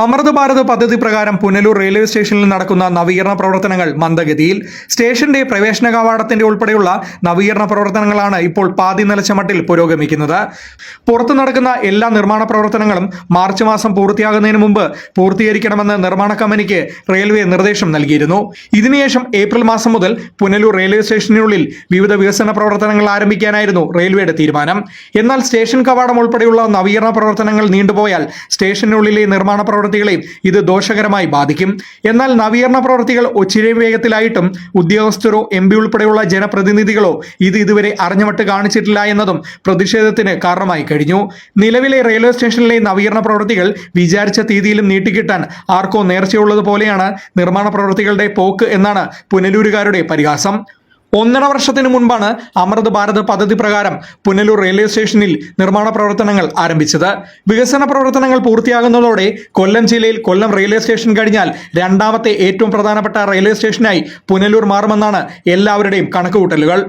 അമൃത് ഭാരത് പദ്ധതി പ്രകാരം പുനലൂർ റെയിൽവേ സ്റ്റേഷനിൽ നടക്കുന്ന നവീകരണ പ്രവർത്തനങ്ങൾ മന്ദഗതിയിൽ. സ്റ്റേഷന്റെ പ്രവേശന കവാടത്തിന്റെ ഉൾപ്പെടെയുള്ള നവീകരണ പ്രവർത്തനങ്ങളാണ് ഇപ്പോൾ പാതി നിലച്ച മട്ടിൽ പുരോഗമിക്കുന്നത്. പുറത്തു നടക്കുന്ന എല്ലാ നിർമ്മാണ പ്രവർത്തനങ്ങളും മാർച്ച് മാസം പൂർത്തിയാകുന്നതിന് മുമ്പ് പൂർത്തീകരിക്കണമെന്ന് നിർമ്മാണ കമ്പനിക്ക് റെയിൽവേ നിർദ്ദേശം നൽകിയിരുന്നു. ഇതിനുശേഷം ഏപ്രിൽ മാസം മുതൽ പുനലൂർ റെയിൽവേ സ്റ്റേഷനുള്ളിൽ വിവിധ വികസന പ്രവർത്തനങ്ങൾ ആരംഭിക്കാനായിരുന്നു റെയിൽവേയുടെ തീരുമാനം. എന്നാൽ സ്റ്റേഷൻ കവാടം ഉൾപ്പെടെയുള്ള നവീകരണ പ്രവർത്തനങ്ങൾ നീണ്ടുപോയാൽ സ്റ്റേഷനുള്ളിലെ നിർമ്മാണ പ്രവർത്തനങ്ങളെയും ഇത് ദോഷകരമായി ബാധിക്കും. എന്നാൽ നവീകരണ പ്രവൃത്തികൾ ഒച്ചിരി വേഗത്തിലായിട്ടും ഉദ്യോഗസ്ഥരോ എം പി ഉൾപ്പെടെയുള്ള ജനപ്രതിനിധികളോ ഇത് ഇതുവരെ അറിഞ്ഞുമട്ട് കാണിച്ചിട്ടില്ല എന്നതും പ്രതിഷേധത്തിന് കാരണമായി കഴിഞ്ഞു. നിലവിലെ റെയിൽവേ സ്റ്റേഷനിലെ നവീകരണ പ്രവൃത്തികൾ വിചാരിച്ച തീയതിയിലും നീട്ടിക്കിട്ടാൻ ആർക്കോ നേർച്ചയുള്ളതുപോലെയാണ് നിർമ്മാണ പ്രവൃത്തികളുടെ പോക്ക് എന്നാണ് പുനലൂരുകാരുടെ പരിഹാസം. 1.5 വർഷത്തിനു മുൻപാണ് അമൃത് ഭാരത് പദ്ധതി പ്രകാരം പുനലൂർ റെയിൽവേ സ്റ്റേഷനിൽ നിർമ്മാണ പ്രവർത്തനങ്ങൾ ആരംഭിച്ചത്. വികസന പ്രവർത്തനങ്ങൾ പൂർത്തിയാകുന്നതോടെ കൊല്ലം ജില്ലയിൽ കൊല്ലം റെയിൽവേ സ്റ്റേഷൻ കഴിഞ്ഞാൽ രണ്ടാമത്തെ ഏറ്റവും പ്രധാനപ്പെട്ട റെയിൽവേ സ്റ്റേഷനായി പുനലൂർ മാറുമെന്നാണ് എല്ലാവരുടെയും കണക്കുകൂട്ടലുകൾ.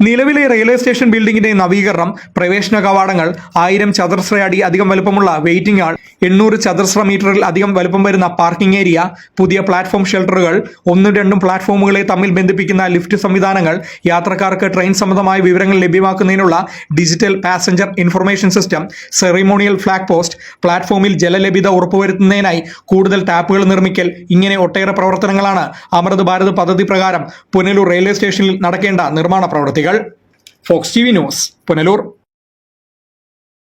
നിലവിലെ റെയിൽവേ സ്റ്റേഷൻ ബിൽഡിംഗിന്റെ നവീകരണം, പ്രവേശന കവാടങ്ങൾ, 1000 ചതുരശ്ര അടി അധികം വലുപ്പമുള്ള വെയിറ്റിംഗ് ഹാൾ, 800 ചതുരശ്ര മീറ്ററിൽ അധികം വലുപ്പം വരുന്ന പാർക്കിംഗ് ഏരിയ, പുതിയ പ്ലാറ്റ്ഫോം ഷെൽട്ടറുകൾ, 1-2 പ്ലാറ്റ്ഫോമുകളെ തമ്മിൽ ബന്ധിപ്പിക്കുന്ന ലിഫ്റ്റ് സംവിധാനങ്ങൾ, യാത്രക്കാർക്ക് ട്രെയിൻ സംബന്ധമായ വിവരങ്ങൾ ലഭ്യമാക്കുന്നതിനുള്ള digital passenger information system, ceremonial flag post, പ്ലാറ്റ്ഫോമിൽ ജലലഭ്യത ഉറപ്പുവരുത്തുന്നതിനായി കൂടുതൽ ടാപ്പുകൾ നിർമ്മിക്കൽ, ഇങ്ങനെ ഒട്ടേറെ പ്രവർത്തനങ്ങളാണ് അമൃത് ഭാരത് പദ്ധതി പ്രകാരം പുനലൂർ റെയിൽവേ സ്റ്റേഷനിൽ നടക്കേണ്ട നിർമ്മാണ പ്രവൃത്തികൾ. Fox TV news, Punalur.